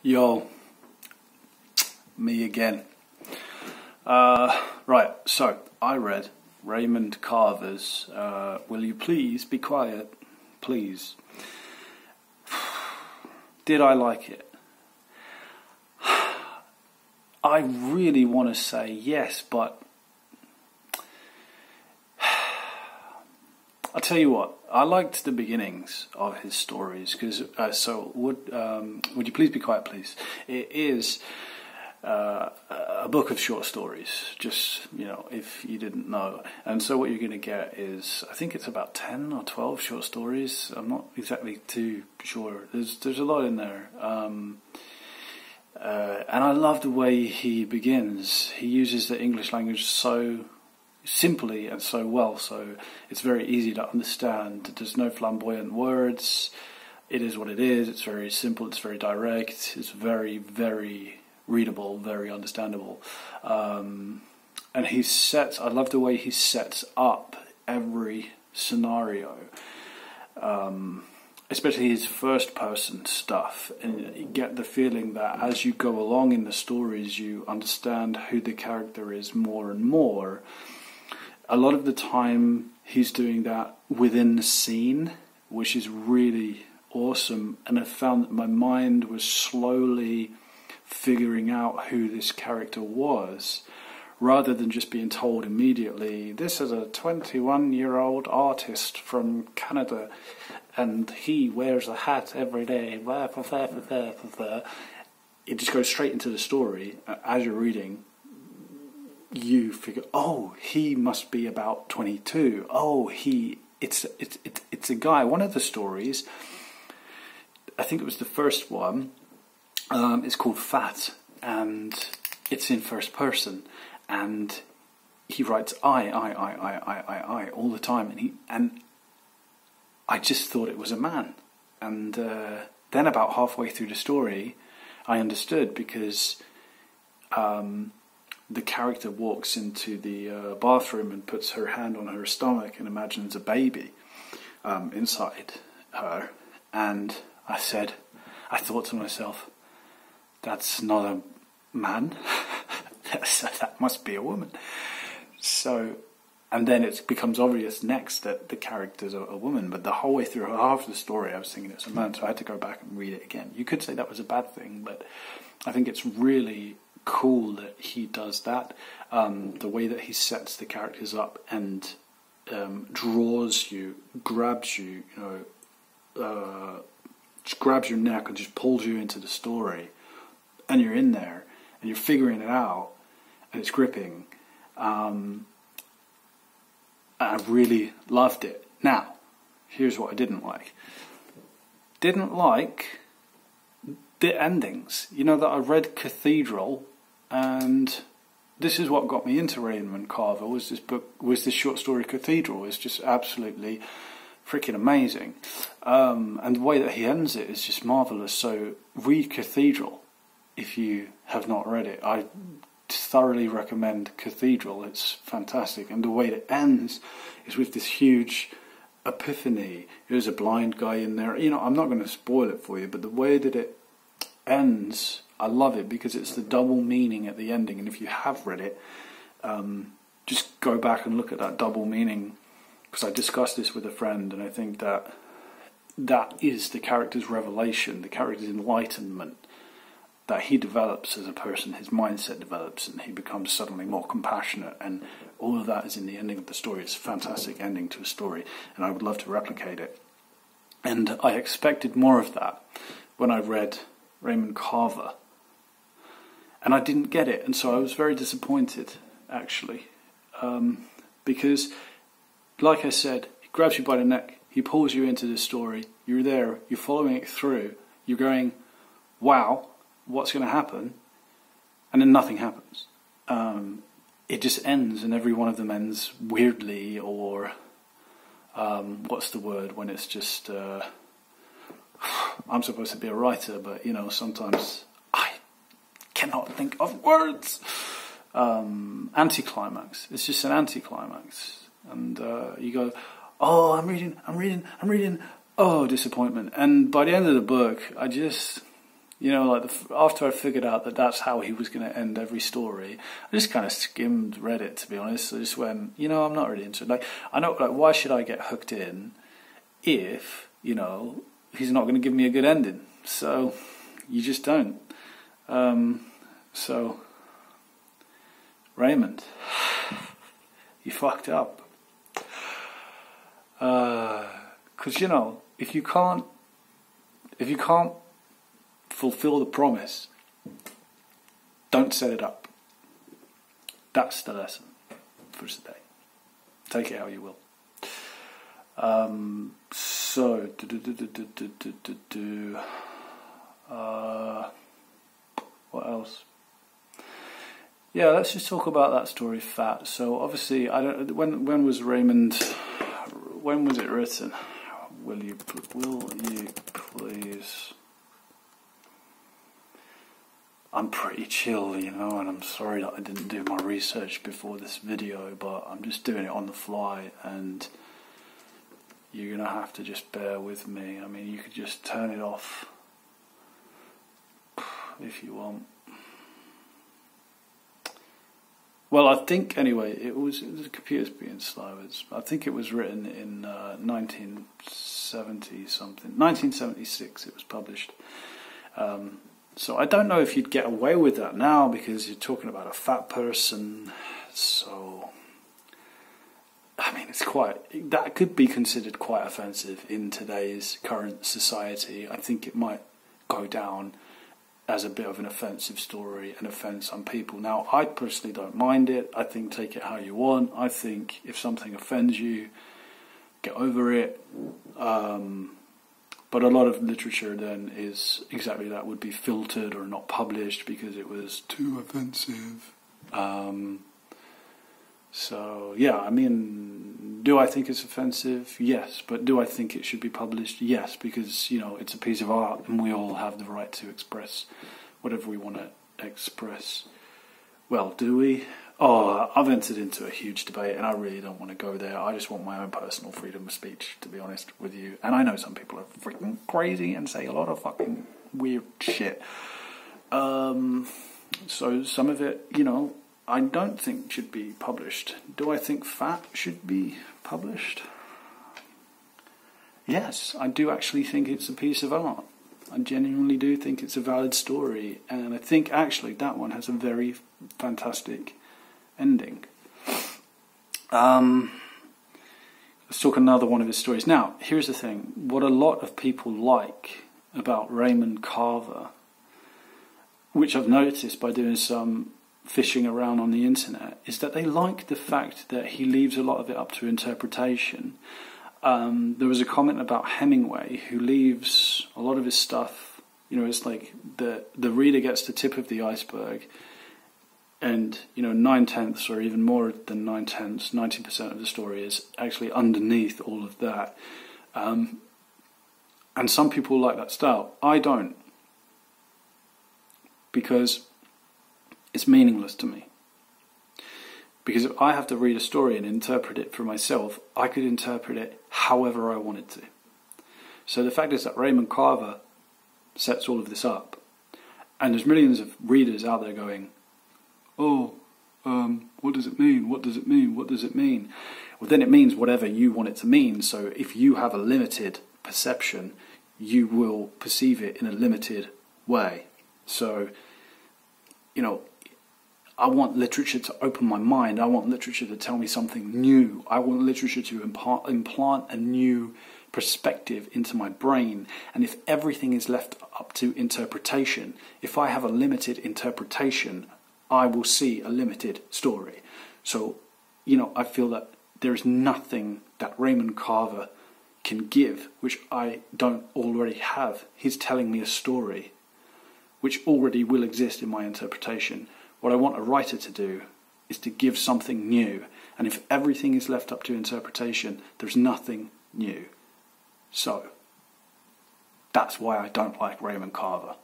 Yo, me again. Right, so I read Raymond Carver's Will You Please Be Quiet, Please. Did I like it? I really want to say yes, but I'll tell you what, I liked the beginnings of his stories, because, would you please be quiet, please? It is a book of short stories, just, if you didn't know. And so what you're going to get is, I think it's about 10 or 12 short stories. I'm not exactly too sure. There's a lot in there. And I love the way he begins. He uses the English language so simply and so well, so it's very easy to understand. There's no flamboyant words. It is what it is. It's very simple. It's very direct. It's very, very readable, very understandable. And I love the way he sets up every scenario, especially his first person stuff, and you get the feeling that as you go along in the stories you understand who the character is more and more. A lot of the time he's doing that within the scene, which is really awesome, and I found that my mind was slowly figuring out who this character was, rather than just being told immediately, this is a 21-year-old artist from Canada and he wears a hat every day. It just goes straight into the story. As you're reading, you figure, oh, he must be about 22. Oh, it's a guy. One of the stories, I think it was the first one, it's called Fat, and it's in first person, and he writes I all the time, and I just thought it was a man, and then about halfway through the story I understood, because the character walks into the bathroom and puts her hand on her stomach and imagines a baby inside her, and I thought to myself, that's not a man, that must be a woman. So, and then it becomes obvious next that the character's a woman, but the whole way through half of the story I was thinking it's a man, so I had to go back and read it again. You could say that was a bad thing, but I think it's really cool that he does that. The way that he sets the characters up and draws you, grabs you, just grabs your neck and just pulls you into the story, and you're in there and you're figuring it out, and it's gripping. I really loved it. Now, here's what I didn't like. Didn't like the endings. You know that I read Cathedral, and this is what got me into Raymond Carver, was this short story Cathedral. It's just absolutely freaking amazing. And the way that he ends it is just marvellous. So read Cathedral if you have not read it. I thoroughly recommend Cathedral. It's fantastic, and the way it ends is with this huge epiphany. There's a blind guy in there. I'm not going to spoil it for you, but the way that it ends, I love it, because it's the double meaning at the ending. And if you have read it, just go back and look at that double meaning, because I discussed this with a friend, and I think that is the character's revelation, the character's enlightenment, that he develops as a person. His mindset develops, and he becomes suddenly more compassionate, and all of that is in the ending of the story. It's a fantastic ending to a story, and I would love to replicate it. And I expected more of that when I read Raymond Carver, and I didn't get it, and so I was very disappointed, actually, because, like I said, he grabs you by the neck, he pulls you into the story, you're there, you're following it through, you're going, wow, what's going to happen? And then nothing happens. It just ends, and every one of them ends weirdly, or what's the word when it's just I'm supposed to be a writer, but sometimes I cannot think of words. Anticlimax. It's just an anticlimax, and you go, oh, I'm reading. Oh, disappointment. And by the end of the book, You know, like after I figured out that that's how he was going to end every story, I just kind of skimmed Reddit, to be honest. I just went, you know, I'm not really into it. Like, I know, like, why should I get hooked in if, you know, he's not going to give me a good ending? So, you just don't. So, Raymond, you fucked up. Because, you know, if you can't fulfill the promise, don't set it up. That's the lesson for today. Take it how you will. So, what else? Yeah, let's just talk about that story, Fat. So obviously, I don't. When was Raymond? When was it written? Will you please? I'm pretty chill, you know, and I'm sorry that I didn't do my research before this video, but I'm just doing it on the fly, and you're gonna have to just bear with me. I mean, you could just turn it off if you want. Well, I think anyway, it was the computer's being slow. I think it was written in 1970 something, 1976. It was published. So I don't know if you'd get away with that now because you're talking about a fat person. So I mean, that could be considered quite offensive in today's current society. I think it might go down as a bit of an offensive story and offend some people. Now, I personally don't mind it. I think take it how you want. I think if something offends you, get over it. But a lot of literature then is exactly that, would be filtered or not published because it was too offensive. So, yeah, I mean, do I think it's offensive? Yes. But do I think it should be published? Yes, because, you know, it's a piece of art and we all have the right to express whatever we want to express. Well, do we? Oh, I've entered into a huge debate and I really don't want to go there. I just want my own personal freedom of speech, to be honest with you. And I know some people are freaking crazy and say a lot of fucking weird shit. So some of it, you know, I don't think should be published. Do I think Fat should be published? Yes, I do actually think it's a piece of art. I genuinely do think it's a valid story, and I think actually that one has a very fantastic ending. Let's talk another one of his stories. Now, here's the thing. What a lot of people like about Raymond Carver, which I've noticed by doing some fishing around on the internet, is that they like the fact that he leaves a lot of it up to interpretation. There was a comment about Hemingway, who leaves a lot of his stuff, you know, it's like the reader gets the tip of the iceberg, and, you know, 9/10 or even more than 9/10, 90% of the story is actually underneath all of that. And some people like that style. I don't, because it's meaningless to me. Because if I have to read a story and interpret it for myself, I could interpret it however I wanted to. So the fact is that Raymond Carver sets all of this up. And there's millions of readers out there going, oh, what does it mean? What does it mean? What does it mean? Well, then it means whatever you want it to mean. So if you have a limited perception, you will perceive it in a limited way. So, you know, I want literature to open my mind. I want literature to tell me something new. I want literature to implant a new perspective into my brain. And if everything is left up to interpretation, if I have a limited interpretation, I will see a limited story. So, you know, I feel that there is nothing that Raymond Carver can give which I don't already have. He's telling me a story which already will exist in my interpretation. What I want a writer to do is to give something new. And if everything is left up to interpretation, there's nothing new. So, that's why I don't like Raymond Carver.